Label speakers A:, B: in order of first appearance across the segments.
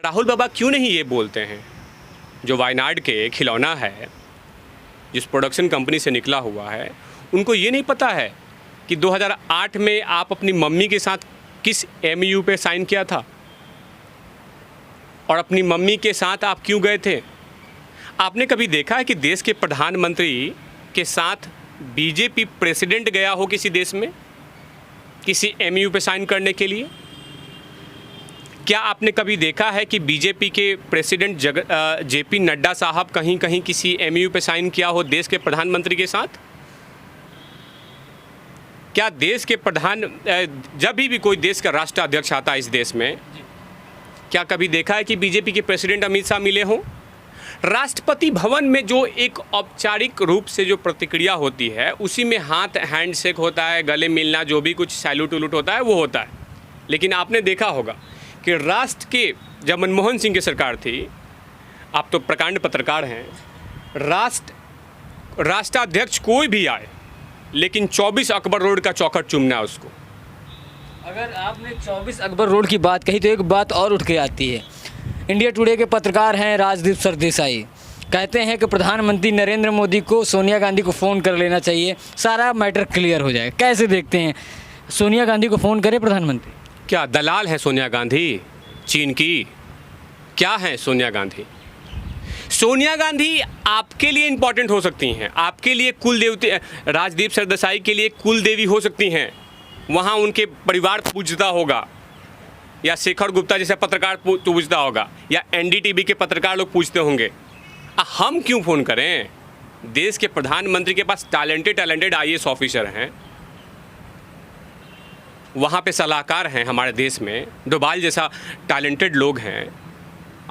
A: राहुल बाबा क्यों नहीं ये बोलते हैं, जो वायनाड के खिलौना है, जिस प्रोडक्शन कंपनी से निकला हुआ है, उनको ये नहीं पता है कि 2008 में आप अपनी मम्मी के साथ किस एमयू पे साइन किया था और अपनी मम्मी के साथ आप क्यों गए थे। आपने कभी देखा है कि देश के प्रधानमंत्री के साथ बीजेपी प्रेसिडेंट गया हो किसी देश में किसी एमयू पे साइन करने के लिए? क्या आपने कभी देखा है कि बीजेपी के प्रेसिडेंट जेपी नड्डा साहब कहीं कहीं किसी एमयू पे साइन किया हो देश के प्रधानमंत्री के साथ? क्या देश के जब भी कोई देश का राष्ट्राध्यक्ष आता है इस देश में, क्या कभी देखा है कि बीजेपी के प्रेसिडेंट अमित शाह मिले हों? राष्ट्रपति भवन में जो एक औपचारिक रूप से जो प्रतिक्रिया होती है, उसी में हाथ हैंडशेक होता है, गले मिलना, जो भी कुछ सैल्यूट उलूट होता है वो होता है। लेकिन आपने देखा होगा कि राष्ट्र के जब मनमोहन सिंह की सरकार थी, आप तो प्रकांड पत्रकार हैं, राष्ट्राध्यक्ष कोई भी आए, लेकिन 24 अकबर रोड का चौखट चूमना है उसको।
B: अगर आपने 24 अकबर रोड की बात कही तो एक बात और उठ के आती है। इंडिया टुडे के पत्रकार हैं राजदीप सरदेसाई, कहते हैं कि प्रधानमंत्री नरेंद्र मोदी को सोनिया गांधी को फ़ोन कर लेना चाहिए, सारा मैटर क्लियर हो जाए। कैसे देखते हैं, सोनिया गांधी को फ़ोन करे प्रधानमंत्री?
A: क्या दलाल है सोनिया गांधी चीन की? क्या है सोनिया गांधी? सोनिया गांधी आपके लिए इम्पॉर्टेंट हो सकती हैं, आपके लिए कुल देवती, राजदीप सरदेसाई के लिए कुल देवी हो सकती हैं। वहाँ उनके परिवार पूजता होगा, या शेखर गुप्ता जैसे पत्रकार पूजता होगा, या एनडीटीवी के पत्रकार लोग पूछते होंगे। हम क्यों फ़ोन करें? देश के प्रधानमंत्री के पास टैलेंटेड आईएएस ऑफिसर हैं, वहाँ पे सलाहकार हैं हमारे देश में, डोभाल जैसा टैलेंटेड लोग हैं।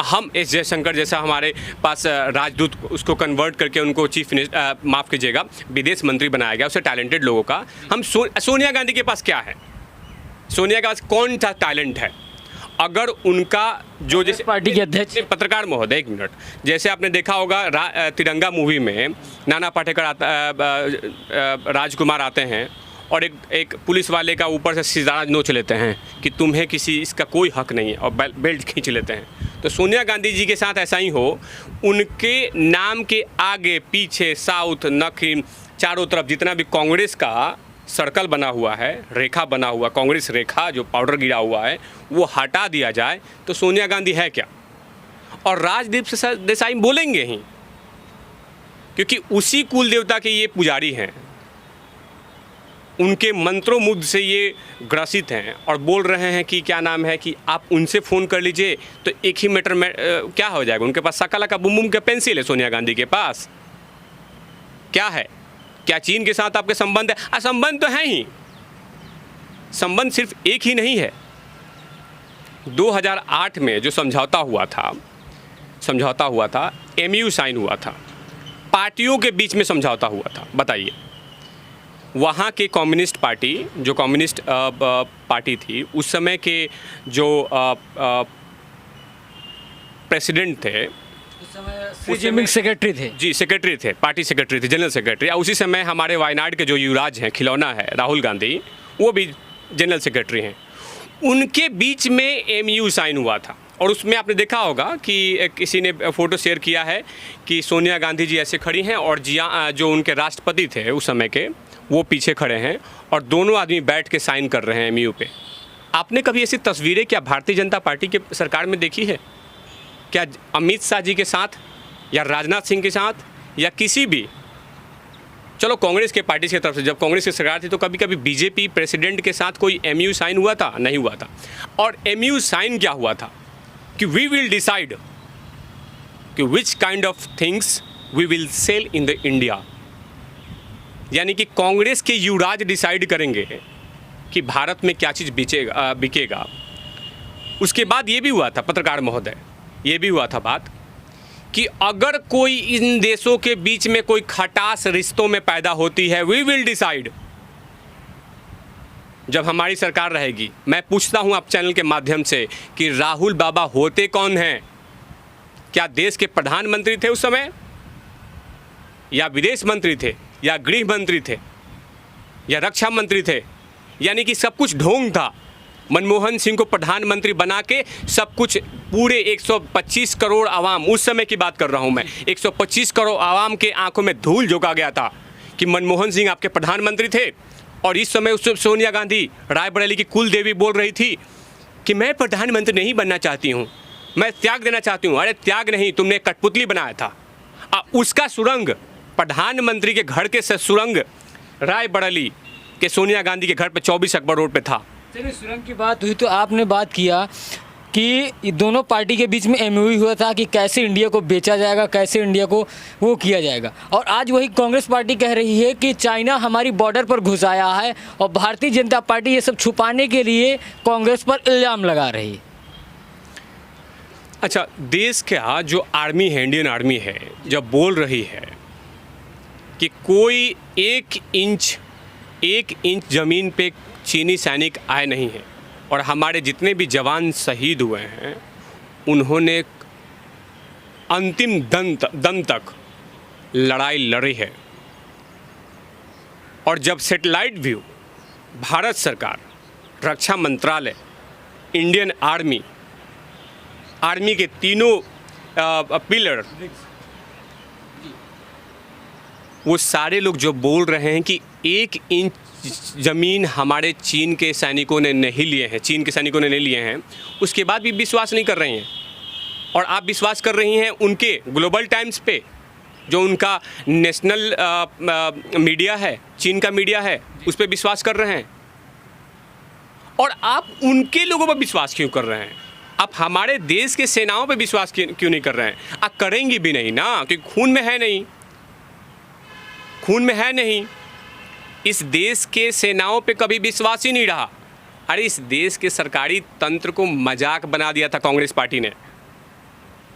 A: हम एस जयशंकर जैसा हमारे पास राजदूत, उसको कन्वर्ट करके उनको चीफ मिनिस्टर, माफ़ कीजिएगा, विदेश मंत्री बनाया गया, उससे टैलेंटेड लोगों का। हम सोनिया गांधी के पास क्या है? सोनिया के पास कौन सा टैलेंट है? अगर उनका जो जैसे
B: पार्टी के अध्यक्ष
A: पत्रकार महोदय, एक मिनट, जैसे आपने देखा होगा तिरंगा मूवी में नाना पाटेकर राजकुमार आते हैं और एक पुलिस वाले का ऊपर से सितारा नोच लेते हैं कि तुम्हें किसी इसका कोई हक नहीं है, और बेल्ट खींच लेते हैं। तो सोनिया गांधी जी के साथ ऐसा ही हो, उनके नाम के आगे पीछे साउथ दक्षिण चारों तरफ जितना भी कांग्रेस का सर्कल बना हुआ है, रेखा बना हुआ, कांग्रेस रेखा जो पाउडर गिरा हुआ है, वो हटा दिया जाए तो सोनिया गांधी है क्या? और राजदीप सरदेसाई बोलेंगे ही, क्योंकि उसी कुल देवता के ये पुजारी हैं, उनके मंत्रों मुग्ध से ये ग्रसित हैं और बोल रहे हैं कि क्या नाम है कि आप उनसे फ़ोन कर लीजिए तो एक ही मीटर में क्या हो जाएगा। उनके पास सकला का बुम बुम का पेंसिल है सोनिया गांधी के पास। क्या है? क्या चीन के साथ आपके संबंध है? संबंध तो है ही, संबंध सिर्फ एक ही नहीं है। 2008 में जो समझौता हुआ था, एमयू साइन हुआ था, पार्टियों के बीच में समझौता हुआ था। बताइए, वहाँ के कम्युनिस्ट पार्टी, जो कम्युनिस्ट पार्टी थी उस समय के जो प्रेसिडेंट थे,
B: उस समय सेक्रेटरी थे,
A: जी सेक्रेटरी थे, पार्टी सेक्रेटरी थे, जनरल सेक्रेटरी। उसी समय हमारे वायनाड के जो युवराज हैं, खिलौना है राहुल गांधी, वो भी जनरल सेक्रेटरी हैं। उनके बीच में एमयू साइन हुआ था और उसमें आपने देखा होगा कि किसी ने फ़ोटो शेयर किया है कि सोनिया गांधी जी ऐसे खड़ी हैं और जो उनके राष्ट्रपति थे उस समय के, वो पीछे खड़े हैं और दोनों आदमी बैठ के साइन कर रहे हैं एमयू पे। आपने कभी ऐसी तस्वीरें क्या भारतीय जनता पार्टी के सरकार में देखी है? क्या अमित शाह जी के साथ या राजनाथ सिंह के साथ या किसी भी, चलो कांग्रेस के पार्टी की तरफ से, जब कांग्रेस की सरकार थी तो कभी कभी बीजेपी प्रेसिडेंट के साथ कोई एमयू साइन हुआ था? नहीं हुआ था। और एमयू साइन क्या हुआ था कि वी विल डिसाइड कि which kind of things we will sell in the India, यानी कि कांग्रेस के युवराज डिसाइड करेंगे कि भारत में क्या चीज़ बिकेगा। उसके बाद ये भी हुआ था पत्रकार महोदय, ये भी हुआ था बात कि अगर कोई इन देशों के बीच में कोई खटास रिश्तों में पैदा होती है, वी विल डिसाइड, जब हमारी सरकार रहेगी। मैं पूछता हूं आप चैनल के माध्यम से कि राहुल बाबा होते कौन हैं? क्या देश के प्रधानमंत्री थे उस समय, या विदेश मंत्री थे, या गृह मंत्री थे, या रक्षा मंत्री थे? यानी कि सब कुछ ढोंग था। मनमोहन सिंह को प्रधानमंत्री बना के सब कुछ पूरे 125 करोड़ आवाम, उस समय की बात कर रहा हूँ मैं, 125 करोड़ आवाम के आंखों में धूल झोंका गया था कि मनमोहन सिंह आपके प्रधानमंत्री थे। और इस समय उस सोनिया गांधी रायबरेली की कुल देवी बोल रही थी कि मैं प्रधानमंत्री नहीं बनना चाहती हूँ, मैं त्याग देना चाहती हूँ। अरे त्याग नहीं, तुमने कठपुतली बनाया था। उसका सुरंग प्रधानमंत्री के घर के सुरंग रायबरेली के सोनिया गांधी के घर पे 24 अकबर रोड पे था।
B: चलिए, सुरंग की बात हुई तो आपने बात किया कि दोनों पार्टी के बीच में एमओयू हुआ था कि कैसे इंडिया को बेचा जाएगा, कैसे इंडिया को वो किया जाएगा। और आज वही कांग्रेस पार्टी कह रही है कि चाइना हमारी बॉर्डर पर घुस आया है और भारतीय जनता पार्टी ये सब छुपाने के लिए कांग्रेस पर इल्ज़ाम लगा रही है।
A: अच्छा, देश का जो आर्मी है, इंडियन आर्मी है, जब बोल रही है कि कोई एक इंच ज़मीन पे चीनी सैनिक आए नहीं हैं और हमारे जितने भी जवान शहीद हुए हैं उन्होंने अंतिम दम तक लड़ाई लड़ी है। और जब सैटेलाइट व्यू भारत सरकार, रक्षा मंत्रालय, इंडियन आर्मी के तीनों पिलर, वो सारे लोग जो बोल रहे हैं कि 1 इंच ज़मीन हमारे चीन के सैनिकों ने नहीं लिए हैं, उसके बाद भी विश्वास नहीं कर रही हैं। और आप विश्वास कर रही हैं उनके ग्लोबल टाइम्स पे, जो उनका नेशनल मीडिया है, चीन का मीडिया है, उस पर विश्वास कर रहे हैं। और आप उनके लोगों पर विश्वास क्यों कर रहे हैं? आप हमारे देश के सेनाओं पे विश्वास क्यों नहीं कर रहे हैं? आप करेंगे भी नहीं ना, क्योंकि खून में है नहीं। इस देश के सेनाओं पे कभी विश्वास ही नहीं रहा। अरे इस देश के सरकारी तंत्र को मजाक बना दिया था कांग्रेस पार्टी ने।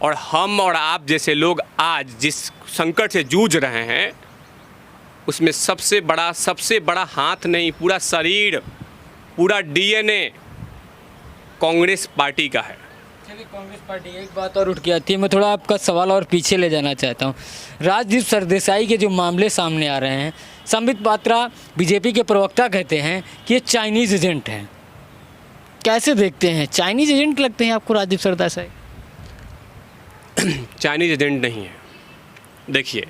A: और हम और आप जैसे लोग आज जिस संकट से जूझ रहे हैं उसमें सबसे बड़ा हाथ नहीं, पूरा शरीर, पूरा डीएनए कांग्रेस पार्टी का है।
B: चलिए, कांग्रेस पार्टी, एक बात और उठ के आती है, मैं थोड़ा आपका सवाल और पीछे ले जाना चाहता हूँ। राजदीप सरदेसाई के जो मामले सामने आ रहे हैं, संबित पात्रा बीजेपी के प्रवक्ता कहते हैं कि ये चाइनीज़ एजेंट हैं। कैसे देखते हैं? चाइनीज़ एजेंट लगते हैं आपको राजदीप सरदेसाई?
A: चाइनीज़ एजेंट नहीं है। देखिए,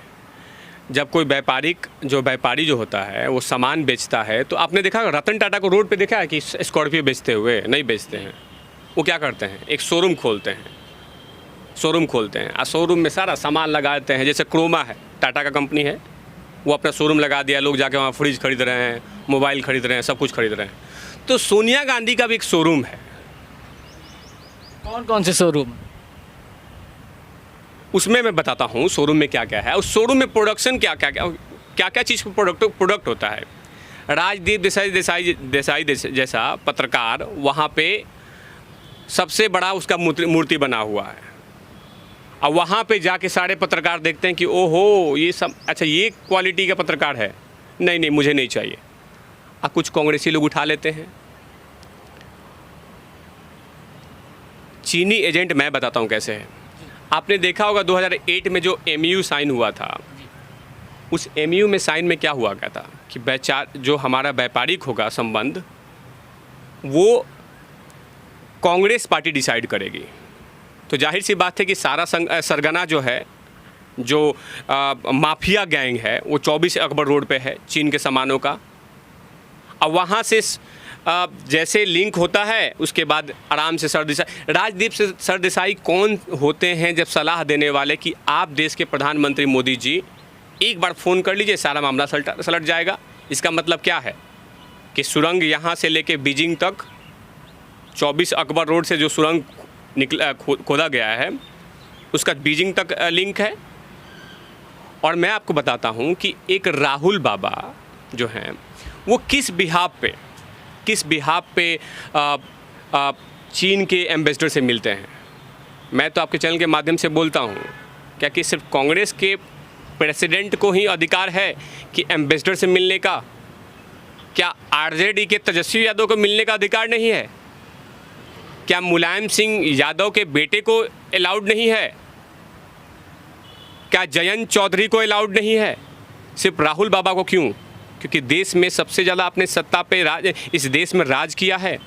A: जब कोई व्यापारी जो होता है वो सामान बेचता है, तो आपने देखा रतन टाटा को रोड पे देखा है कि स्कॉर्पियो बेचते हुए? नहीं बेचते हैं। वो क्या करते हैं? एक शोरूम खोलते हैं और शोरूम में सारा सामान लगाते हैं। जैसे क्रोमा है, टाटा का कंपनी है, वो अपना शोरूम लगा दिया, लोग जाके वहाँ फ्रिज खरीद रहे हैं, मोबाइल खरीद रहे हैं, सब कुछ खरीद रहे हैं। तो सोनिया गांधी का भी एक शोरूम है।
B: कौन से शोरूम?
A: उसमें मैं बताता हूँ शोरूम में क्या क्या है। उस शोरूम में प्रोडक्शन क्या चीज़ का प्रोडक्ट होता है। राजदीप देसाई जैसा पत्रकार वहाँ पे सबसे बड़ा उसका मूर्ति बना हुआ है। अब वहाँ पे जाके सारे पत्रकार देखते हैं कि ओहो, ये सब अच्छा, ये क्वालिटी का पत्रकार है, नहीं मुझे नहीं चाहिए। अब कुछ कांग्रेसी लोग उठा लेते हैं। चीनी एजेंट मैं बताता हूँ कैसे है। आपने देखा होगा 2008 में जो एमयू साइन हुआ था, उस एमयू में साइन में क्या हुआ क्या था कि जो हमारा व्यापारिक होगा संबंध वो कांग्रेस पार्टी डिसाइड करेगी। तो जाहिर सी बात है कि सारा सरगना जो है, जो माफिया गैंग है, वो 24 अकबर रोड पे है चीन के सामानों का। अब वहाँ से जैसे लिंक होता है उसके बाद आराम से राजदीप सरदेसाई कौन होते हैं जब सलाह देने वाले कि आप देश के प्रधानमंत्री मोदी जी एक बार फ़ोन कर लीजिए, सारा मामला सलट जाएगा। इसका मतलब क्या है कि सुरंग यहाँ से लेके बीजिंग तक 24 अकबर रोड से जो सुरंग खोदा गया है उसका बीजिंग तक लिंक है। और मैं आपको बताता हूँ कि एक राहुल बाबा जो हैं वो किस बिहाफ पे चीन के एम्बेसडर से मिलते हैं। मैं तो आपके चैनल के माध्यम से बोलता हूँ, क्या कि सिर्फ कांग्रेस के प्रेसिडेंट को ही अधिकार है कि एम्बेसडर से मिलने का? क्या आरजेडी के तेजस्वी यादव को मिलने का अधिकार नहीं है? क्या मुलायम सिंह यादव के बेटे को अलाउड नहीं है? क्या जयंत चौधरी को अलाउड नहीं है? सिर्फ राहुल बाबा को क्यों? क्योंकि देश में सबसे ज़्यादा आपने सत्ता पे इस देश में राज किया है।